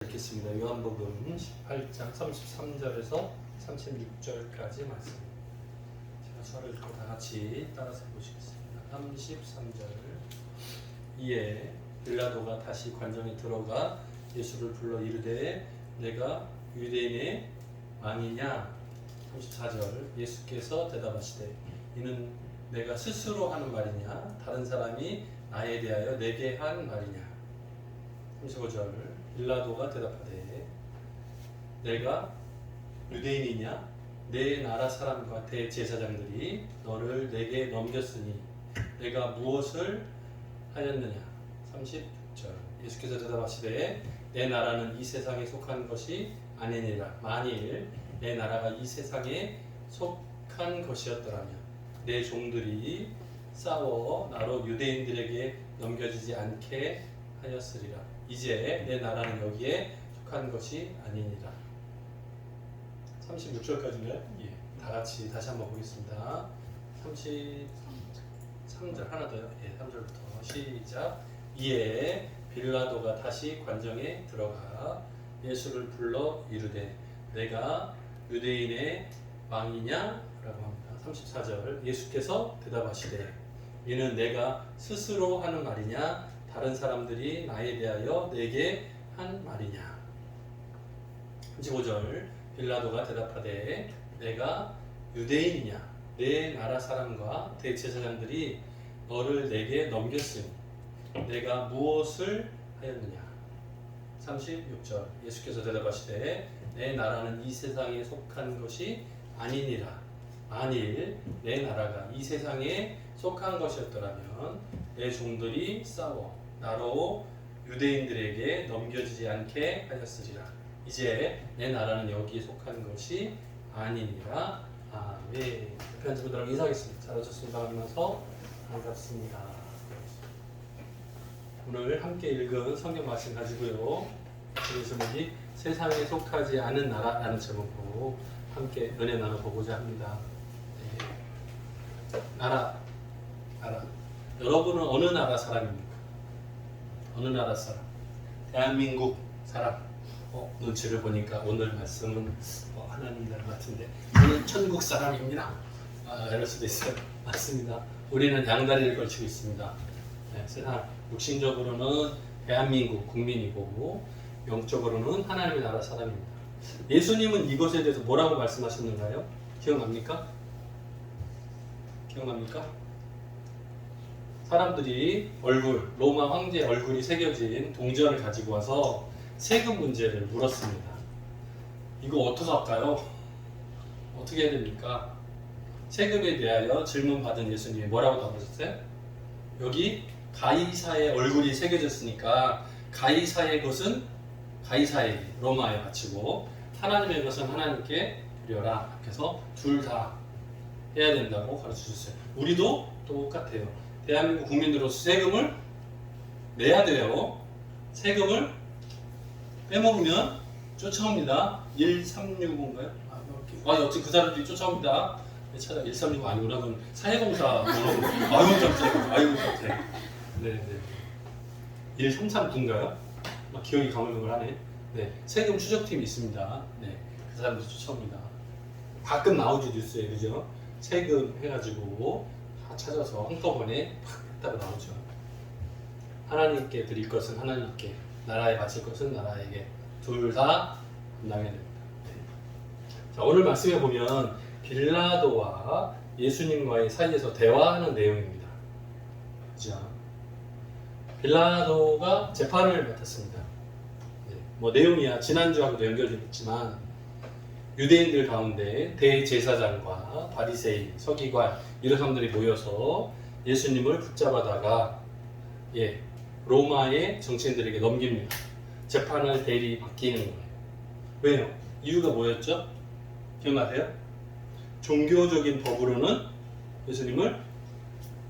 읽겠습니다. 요한복음 18장 33절에서 36절까지 말씀. 제가 저를 읽고 다 같이 따라서 보시겠습니다. 33절. 이에 빌라도가 다시 관정에 들어가 예수를 불러 이르되 내가 유대인의 왕이냐? 34절. 예수께서 대답하시되 이는 내가 스스로 하는 말이냐? 다른 사람이 나에 대하여 내게 한 말이냐? 35절. 빌라도가 대답하되 내가 유대인이냐? 내 나라 사람과 대제사장들이 너를 내게 넘겼으니 내가 무엇을 하였느냐? 36절. 예수께서 대답하시되 내 나라는 이 세상에 속한 것이 아니니라. 만일 내 나라가 이 세상에 속한 것이었더라면 내 종들이 싸워 나로 유대인들에게 넘겨지지 않게 하였으리라. 이제 내 나라는 여기에 속한 것이 아니니라. 36절까지인가요? 예. 다 같이 다시 한번 보겠습니다. 33절 하나 더요. 예, 3절부터 시작. 이에 빌라도가 다시 관정에 들어가 예수를 불러 이르되 내가 유대인의 왕이냐? 라고 합니다. 34절. 예수께서 대답하시되 이는 내가 스스로 하는 말이냐? 다른 사람들이 나에 대하여 내게 한 말이냐? 35절. 빌라도가 대답하되 내가 유대인이냐? 내 나라 사람과 대제사장들이 너를 내게 넘겼으니 내가 무엇을 하였느냐? 36절. 예수께서 대답하시되 내 나라는 이 세상에 속한 것이 아니니라. 만일 내 나라가 이 세상에 속한 것이었더라면 내 종들이 싸워 나로 유대인들에게 넘겨지지 않게 하였으리라. 이제 내 나라는 여기에 속한 것이 아니니라. 아멘. 옆에 앉은 분들하고 인사하겠습니다. 잘 오셨습니다 하면서 반갑습니다. 오늘 함께 읽은 성경 말씀 가지고요. 우리 제목이 세상에 속하지 않은 나라라는 제목으로 함께 은혜 나눠보고자 합니다. 네. 나라. 여러분은 어느 나라 사람입니까? 어느 나라 사람? 대한민국 사람. 눈치를 보니까 오늘 말씀은 하나님 나라 같은데 저는 천국 사람입니다. 이럴 수도 있어요. 맞습니다. 우리는 양다리를 걸치고 있습니다. 네, 세상 육신적으로는 대한민국 국민이고 영적으로는 하나님의 나라 사람입니다. 예수님은 이것에 대해서 뭐라고 말씀하셨는가요? 기억납니까? 사람들이 로마 황제의 얼굴이 새겨진 동전을 가지고 와서 세금 문제를 물었습니다. 이거 어떡할까요? 어떻게 해야 됩니까? 세금에 대하여 질문받은 예수님이 뭐라고 답하셨어요? 여기 가이사의 얼굴이 새겨졌으니까 가이사의 것은 가이사에게 로마에 바치고 하나님의 것은 하나님께 드려라. 그래서 둘 다 해야 된다고 가르쳐주셨어요. 우리도 똑같아요. 대한민국 국민으로서 세금을 내야 돼요. 세금을 빼먹으면 쫓아옵니다. 1365인가요? 어떻게 그 사람들이 쫓아옵니다. 찾아 1365 아니구나. 그건 사회공사 번호. 깜짝이야. 네네. 1339인가요? 기억이 가물가물하네. 네, 세금 추적팀이 있습니다. 네, 그 사람들이 쫓아옵니다. 가끔 나오죠 뉴스에, 그죠? 세금 해가지고 다 찾아서 한꺼번에 팍 했다고 나오죠. 하나님께 드릴 것은 하나님께, 나라에 바칠 것은 나라에게, 둘 다 감당해야 됩니다. 네. 자, 오늘 말씀에 보면 빌라도와 예수님과의 사이에서 대화하는 내용입니다. 그죠? 빌라도가 재판을 맡았습니다. 네. 내용이야 지난주하고도 연결되어 있지만 유대인들 가운데 대제사장과 바리새인, 서기관 이런 사람들이 모여서 예수님을 붙잡아다가 로마의 정치인들에게 넘깁니다. 재판을 대리 맡기는 거예요. 왜요? 이유가 뭐였죠? 기억나세요? 종교적인 법으로는 예수님을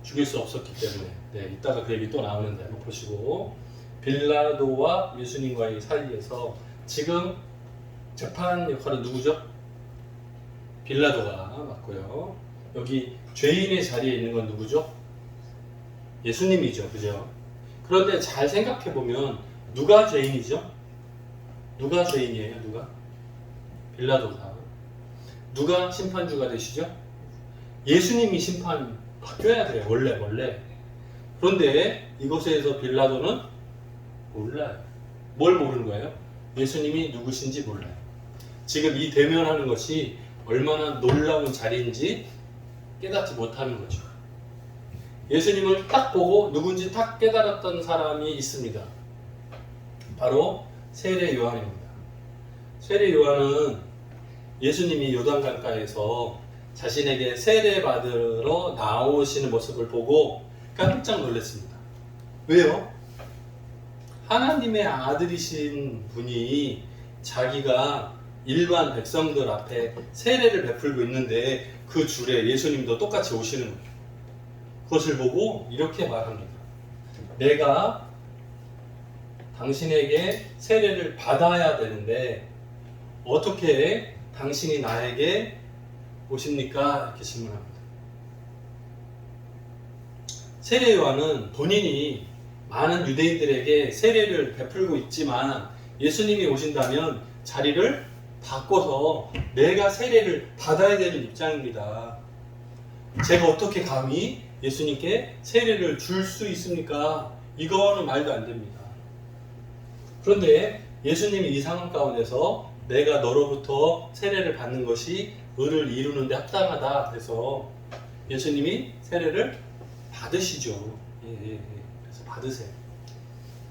죽일 수 없었기 때문에. 네, 이따가 그 얘기 또 나오는데 한번 보시고. 빌라도와 예수님과의 사이에서 지금 재판 역할은 누구죠? 빌라도가 맡고요. 여기 죄인의 자리에 있는 건 누구죠? 예수님이죠. 그죠? 그런데 잘 생각해 보면 누가 죄인이죠? 누가 죄인이에요? 누가? 빌라도가. 누가 심판주가 되시죠? 예수님이 심판 바뀌어야 돼요. 원래. 그런데 이곳에서 빌라도는 몰라요. 뭘 모르는 거예요? 예수님이 누구신지 몰라요. 지금 이 대면하는 것이 얼마나 놀라운 자리인지 깨닫지 못하는 거죠. 예수님을 딱 보고 누군지 딱 깨달았던 사람이 있습니다. 바로 세례 요한입니다. 세례 요한은 예수님이 요단강가에서 자신에게 세례 받으러 나오시는 모습을 보고 깜짝 놀랐습니다. 왜요? 하나님의 아들이신 분이 자기가 일반 백성들 앞에 세례를 베풀고 있는데 그 줄에 예수님도 똑같이 오시는 거예요. 그것을 보고 이렇게 말합니다. 내가 당신에게 세례를 받아야 되는데 어떻게 당신이 나에게 오십니까? 이렇게 질문합니다. 세례 요한은 본인이 많은 유대인들에게 세례를 베풀고 있지만 예수님이 오신다면 자리를 바꿔서 내가 세례를 받아야 되는 입장입니다. 제가 어떻게 감히 예수님께 세례를 줄 수 있습니까? 이거는 말도 안 됩니다. 그런데 예수님이 이 상황 가운데서 내가 너로부터 세례를 받는 것이 의를 이루는 데 합당하다 그래서 예수님이 세례를 받으시죠. 그래서 받으세요.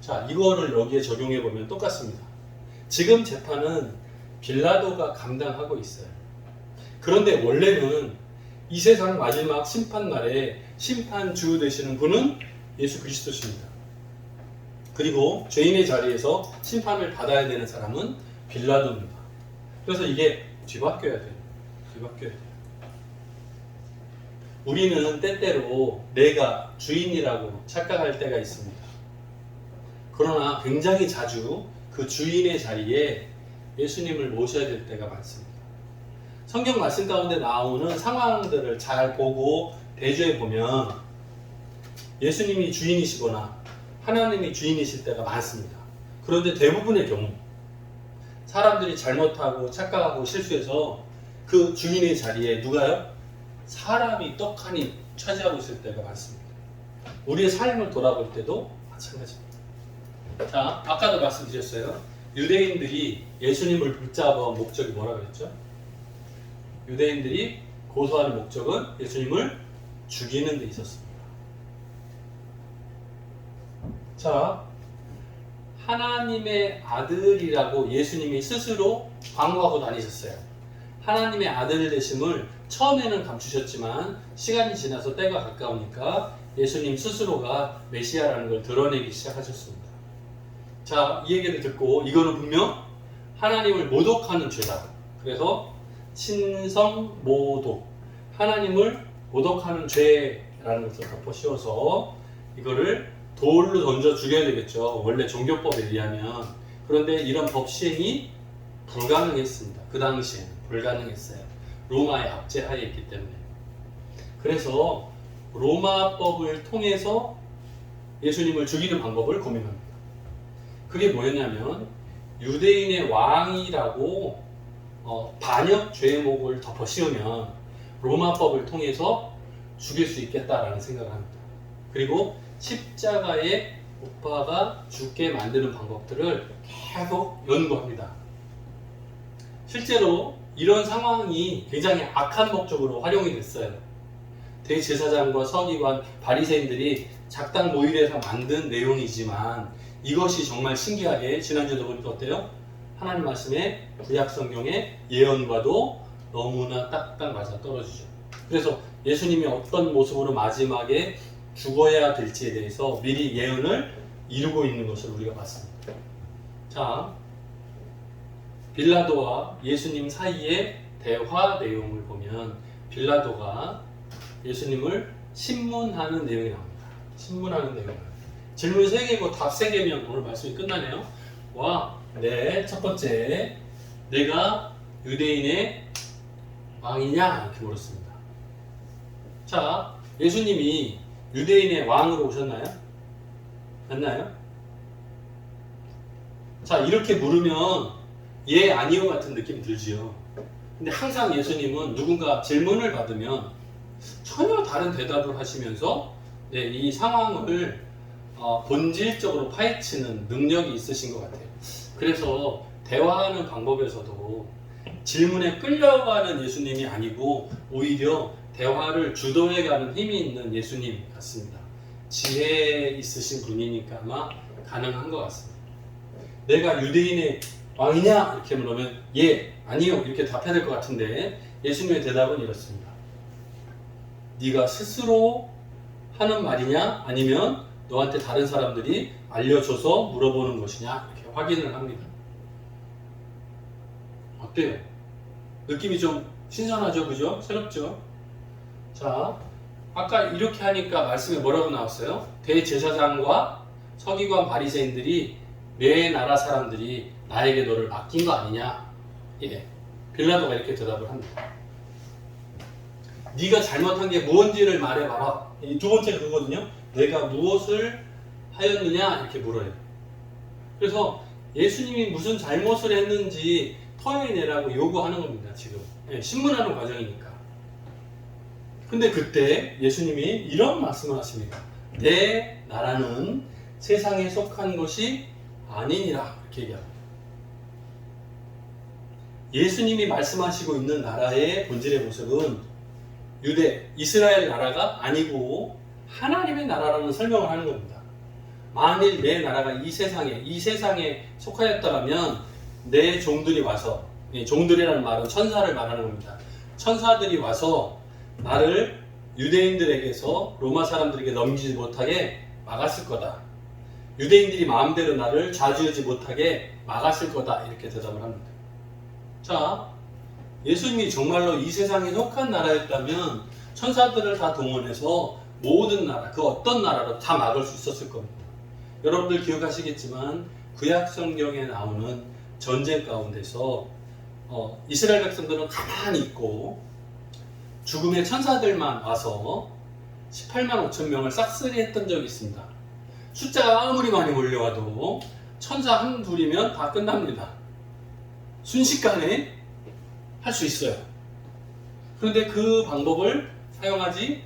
자, 이거를 여기에 적용해 보면 똑같습니다. 지금 재판은 빌라도가 감당하고 있어요. 그런데 원래는 이 세상 마지막 심판날에 심판주 되시는 분은 예수 그리스도십니다. 그리고 죄인의 자리에서 심판을 받아야 되는 사람은 빌라도입니다. 그래서 이게 뒤바뀌어야 돼요. 우리는 때때로 내가 주인이라고 착각할 때가 있습니다. 그러나 굉장히 자주 그 주인의 자리에 예수님을 모셔야 될 때가 많습니다. 성경 말씀 가운데 나오는 상황들을 잘 보고 대조해 보면 예수님이 주인이시거나 하나님이 주인이실 때가 많습니다. 그런데 대부분의 경우 사람들이 잘못하고 착각하고 실수해서 그 주인의 자리에 누가요? 사람이 떡하니 차지하고 있을 때가 많습니다. 우리의 삶을 돌아볼 때도 마찬가지입니다. 자, 아까도 말씀드렸어요. 유대인들이 예수님을 붙잡아온 목적이 뭐라고 했죠? 유대인들이 고소하는 목적은 예수님을 죽이는 데 있었습니다. 자, 하나님의 아들이라고 예수님이 스스로 광고하고 다니셨어요. 하나님의 아들 되심을 처음에는 감추셨지만 시간이 지나서 때가 가까우니까 예수님 스스로가 메시아라는 걸 드러내기 시작하셨습니다. 자, 이 얘기를 듣고 이거는 분명 하나님을 모독하는 죄다. 그래서 신성모독, 하나님을 모독하는 죄라는 것을 덮어 씌워서 이거를 돌로 던져 죽여야 되겠죠. 원래 종교법에 의하면. 그런데 이런 법 시행이 불가능했습니다. 그 당시에는 불가능했어요. 로마의 압제하에 있기 때문에. 그래서 로마법을 통해서 예수님을 죽이는 방법을 고민합니다. 그게 뭐였냐면 유대인의 왕이라고 반역 죄목을 덮어 씌우면 로마법을 통해서 죽일 수 있겠다라는 생각을 합니다. 그리고 십자가에 못 박아 죽게 만드는 방법들을 계속 연구합니다. 실제로 이런 상황이 굉장히 악한 목적으로 활용이 됐어요. 대제사장과 서기관, 바리새인들이 작당 모의를 해서 만든 내용이지만 이것이 정말 신기하게 지난주에도 보니까 어때요? 하나님 말씀의 구약 성경의 예언과도 너무나 딱딱 맞아 떨어지죠. 그래서 예수님이 어떤 모습으로 마지막에 죽어야 될지에 대해서 미리 예언을 이루고 있는 것을 우리가 봤습니다. 자, 빌라도와 예수님 사이의 대화 내용을 보면 빌라도가 예수님을 신문하는 내용이 나옵니다. 신문하는 내용. 질문 3개고 답 3개면 오늘 말씀이 끝나네요. 네, 첫 번째, 내가 유대인의 왕이냐? 이렇게 물었습니다. 자, 예수님이 유대인의 왕으로 오셨나요? 맞나요? 자, 이렇게 물으면 예, 아니요 같은 느낌 들지요. 근데 항상 예수님은 누군가 질문을 받으면 전혀 다른 대답을 하시면서 네, 이 상황을 본질적으로 파헤치는 능력이 있으신 것 같아요. 그래서 대화하는 방법에서도 질문에 끌려가는 예수님이 아니고 오히려 대화를 주도해가는 힘이 있는 예수님 같습니다. 지혜 있으신 분이니까 아마 가능한 것 같습니다. 내가 유대인의 왕이냐? 이렇게 물으면 예, 아니요 이렇게 답해야 될 것 같은데 예수님의 대답은 이렇습니다. 네가 스스로 하는 말이냐? 아니면 너한테 다른 사람들이 알려줘서 물어보는 것이냐? 이렇게 확인을 합니다. 어때요? 느낌이 좀 신선하죠? 그죠? 새롭죠? 자, 아까 이렇게 하니까 말씀에 뭐라고 나왔어요? 대제사장과 서기관 바리새인들이 내 나라 사람들이 나에게 너를 맡긴 거 아니냐? 예, 빌라도가 이렇게 대답을 합니다. 네가 잘못한 게 무엇인지를 말해봐라. 이 두 번째가 그거거든요. 내가 무엇을 하였느냐? 이렇게 물어요. 그래서 예수님이 무슨 잘못을 했는지 토해내라고 요구하는 겁니다. 지금 신문하는 과정이니까. 근데 그때 예수님이 이런 말씀을 하십니다. 내 나라는 세상에 속한 것이 아니니라 이렇게 얘기합니다. 예수님이 말씀하시고 있는 나라의 본질의 모습은 유대, 이스라엘 나라가 아니고 하나님의 나라라는 설명을 하는 겁니다. 만일 내 나라가 이 세상에 속하였다면 내 종들이 와서, 종들이라는 말은 천사를 말하는 겁니다. 천사들이 와서 나를 유대인들에게서 로마 사람들에게 넘기지 못하게 막았을 거다. 유대인들이 마음대로 나를 좌지우지 못하게 막았을 거다. 이렇게 대답을 합니다. 자, 예수님이 정말로 이 세상에 속한 나라였다면 천사들을 다 동원해서 모든 나라, 그 어떤 나라로 다 막을 수 있었을 겁니다. 여러분들 기억하시겠지만 구약 성경에 나오는 전쟁 가운데서 이스라엘 백성들은 가만히 있고 죽음의 천사들만 와서 18만 5천 명을 싹쓸이 했던 적이 있습니다. 숫자가 아무리 많이 몰려와도 천사 한 둘이면 다 끝납니다. 순식간에 할 수 있어요. 그런데 그 방법을 사용하지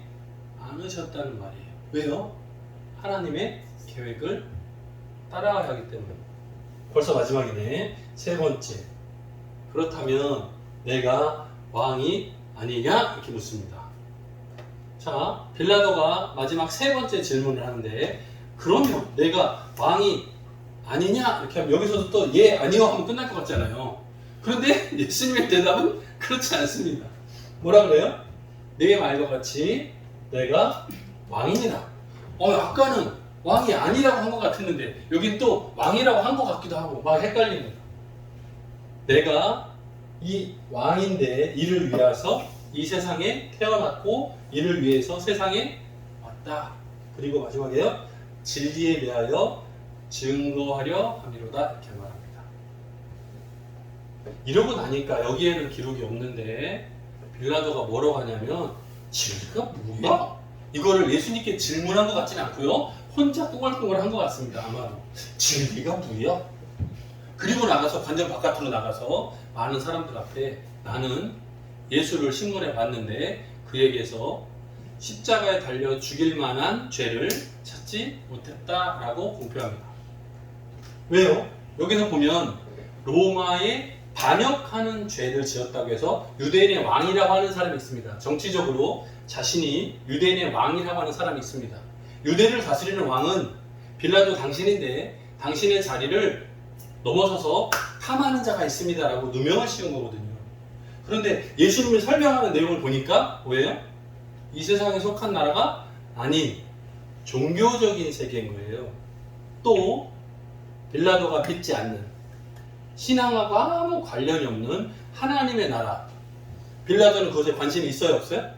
않으셨다는 말이에요. 왜요? 하나님의 계획을 따라가야 하기 때문에. 벌써 마지막이네. 세 번째. 그렇다면 내가 왕이 아니냐? 이렇게 묻습니다. 자, 빌라도가 마지막 세 번째 질문을 하는데 그러면 내가 왕이 아니냐? 이렇게 하면 여기서도 또 예, 아니요 하면 끝날 것 같잖아요. 그런데 예수님의 대답은 그렇지 않습니다. 뭐라 그래요? 내 말과 같이 내가 왕이니라. 아까는 왕이 아니라고 한 것 같았는데 여긴 또 왕이라고 한 것 같기도 하고 막 헷갈립니다. 내가 이 왕인데 이를 위해서 이 세상에 태어났고 이를 위해서 세상에 왔다. 그리고 마지막에요. 진리에 대하여 증거하려 함이로다. 이렇게 말합니다. 이러고 나니까 여기에는 기록이 없는데 빌라도가 뭐라고 하냐면 진리가 뭐야? 이거를 예수님께 질문한 것 같지는 않고요. 혼자 똥알똥알한 것 같습니다. 아마도. 진리가 뭐야? 그리고 나가서 관전 바깥으로 나가서 많은 사람들 앞에 나는 예수를 신문해 봤는데 그에게서 십자가에 달려 죽일 만한 죄를 찾지 못했다라고 공표합니다. 왜요? 여기서 보면 로마에 반역하는 죄를 지었다고 해서 유대인의 왕이라고 하는 사람이 있습니다. 정치적으로 자신이 유대인의 왕이라고 하는 사람이 있습니다. 유대를 다스리는 왕은 빌라도 당신인데 당신의 자리를 넘어서서 탐하는 자가 있습니다라고 누명을 씌운 거거든요. 그런데 예수님이 설명하는 내용을 보니까 뭐예요? 이 세상에 속한 나라가 아닌 종교적인 세계인 거예요. 또 빌라도가 믿지 않는 신앙하고 아무 관련이 없는 하나님의 나라. 빌라도는 그것에 관심이 있어요? 없어요?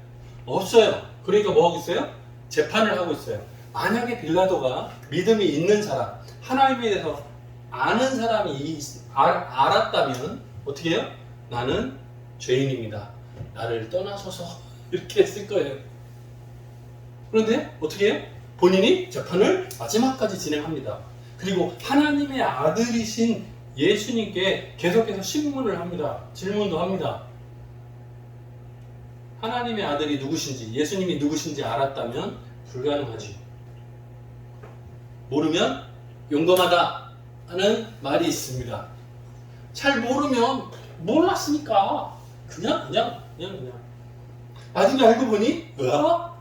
없어요. 그러니까 뭐 하고 있어요? 재판을 하고 있어요. 만약에 빌라도가 믿음이 있는 사람, 하나님에 대해서 아는 사람이 알았다면 어떻게 해요? 나는 죄인입니다. 나를 떠나소서 이렇게 했을 거예요. 그런데 어떻게 해요? 본인이 재판을 마지막까지 진행합니다. 그리고 하나님의 아들이신 예수님께 계속해서 신문을 합니다. 질문도 합니다. 하나님의 아들이 누구신지, 예수님이 누구신지 알았다면 불가능하지. 모르면 용감하다 하는 말이 있습니다. 잘 모르면 몰랐으니까 그냥 나중에 알고 보니 으아?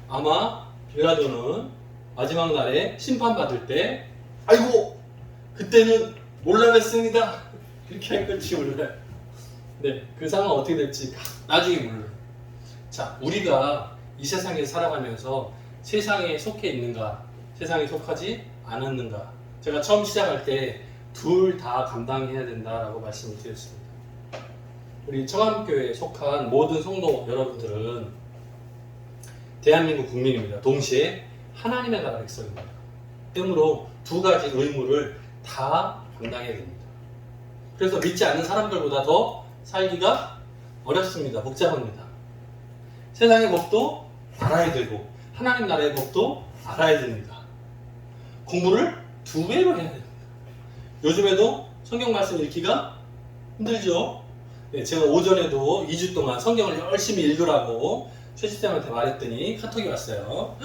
아마 빌라도는 마지막 날에 심판받을 때 아이고 그때는 몰라냈습니다 이렇게 할 건지 몰라요. 네, 그 상황 어떻게 될지 나중에 몰라요. 자, 우리가 이 세상에 살아가면서 세상에 속해 있는가, 세상에 속하지 않았는가. 제가 처음 시작할 때 둘 다 감당해야 된다라고 말씀을 드렸습니다. 우리 청암교회에 속한 모든 성도 여러분들은 대한민국 국민입니다. 동시에 하나님의 나라 백성입니다. 그러므로 두 가지 의무를 다 감당해야 됩니다. 그래서 믿지 않는 사람들보다 더 살기가 어렵습니다. 복잡합니다. 세상의 법도 알아야 되고 하나님 나라의 법도 알아야 됩니다. 공부를 두 배로 해야 됩니다. 요즘에도 성경 말씀 읽기가 힘들죠? 네, 제가 오전에도 2주 동안 성경을 열심히 읽으라고 최시장한테 말했더니 카톡이 왔어요.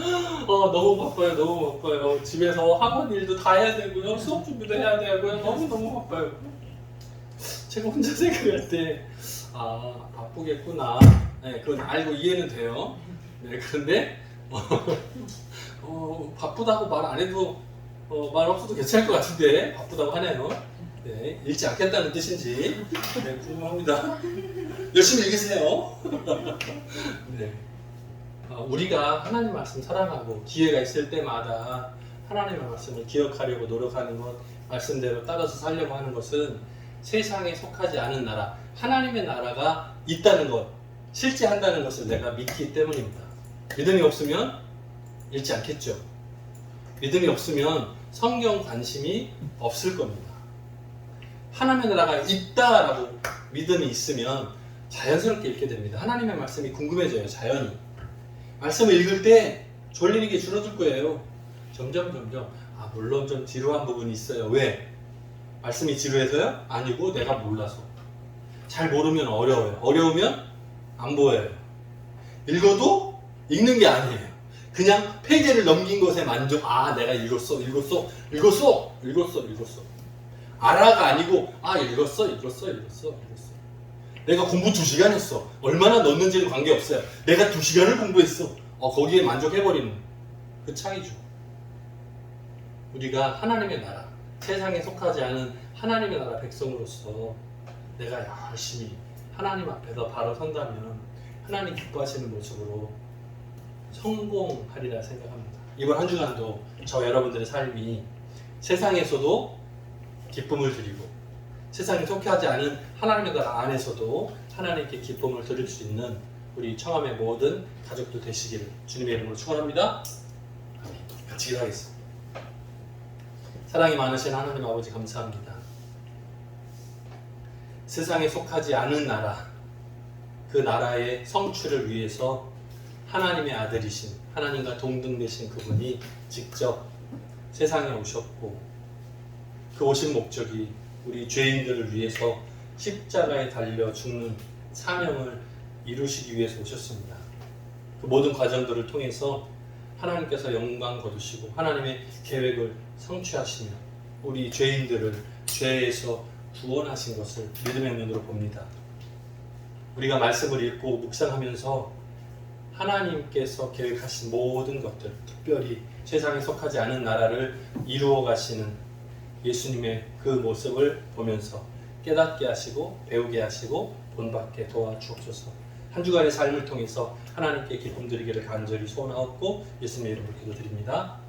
너무 바빠요. 집에서 학원 일도 다 해야 되고요. 수업 준비도 해야 되고요. 너무 바빠요. 제가 혼자 생각할 때 바쁘겠구나. 네, 그건 알고 이해는 돼요. 네, 그런데 바쁘다고 말 안 해도 말 없어도 괜찮을 것 같은데 바쁘다고 하네요. 네, 읽지 않겠다는 뜻인지 네, 궁금합니다. 열심히 읽으세요. 네, 우리가 하나님 말씀 사랑하고 기회가 있을 때마다 하나님의 말씀을 기억하려고 노력하는 것, 말씀대로 따라서 살려고 하는 것은 세상에 속하지 않은 나라, 하나님의 나라가 있다는 것, 실제한다는 것을 내가 믿기 때문입니다. 믿음이 없으면 읽지 않겠죠. 믿음이 없으면 성경 관심이 없을 겁니다. 하나님의 나라가 있다라고 믿음이 있으면 자연스럽게 읽게 됩니다. 하나님의 말씀이 궁금해져요. 자연히. 말씀을 읽을 때 졸리는 게 줄어들 거예요. 점점. 물론 좀 지루한 부분이 있어요. 왜? 말씀이 지루해서요? 아니고 내가 몰라서. 잘 모르면 어려워요. 어려우면 안 보여요. 읽어도 읽는 게 아니에요. 그냥 페이지를 넘긴 것에 만족. 내가 읽었어. 알아가 아니고 읽었어. 내가 공부 2시간 했어. 얼마나 넣는지는 관계없어요. 내가 2시간을 공부했어. 거기에 만족해버리는 그 차이죠. 우리가 하나님의 나라, 세상에 속하지 않은 하나님의 나라 백성으로서 내가 열심히 하나님 앞에서 바로 선다면 하나님 기뻐하시는 모습으로 성공하리라 생각합니다. 이번 한 주간도 저 여러분들의 삶이 세상에서도 기쁨을 드리고 세상에 속하지 않은 하나님의 나라 안에서도 하나님께 기쁨을 드릴 수 있는 우리 청암의 모든 가족도 되시기를 주님의 이름으로 축원합니다. 아멘. 같이 기도하겠습니다. 사랑이 많으신 하나님 아버지 감사합니다. 세상에 속하지 않은 나라, 그 나라의 성취를 위해서 하나님의 아들이신, 하나님과 동등되신 그분이 직접 세상에 오셨고 그 오신 목적이 우리 죄인들을 위해서 십자가에 달려 죽는 사명을 이루시기 위해서 오셨습니다. 그 모든 과정들을 통해서 하나님께서 영광 거두시고 하나님의 계획을 성취하시며 우리 죄인들을 죄에서 구원하신 것을 믿음의 눈으로 봅니다. 우리가 말씀을 읽고 묵상하면서 하나님께서 계획하신 모든 것들, 특별히 세상에 속하지 않은 나라를 이루어 가시는 예수님의 그 모습을 보면서 깨닫게 하시고 배우게 하시고 본받게 도와주옵소서. 한 주간의 삶을 통해서 하나님께 기쁨 드리기를 간절히 소원하옵고 예수님의 이름으로 기도드립니다.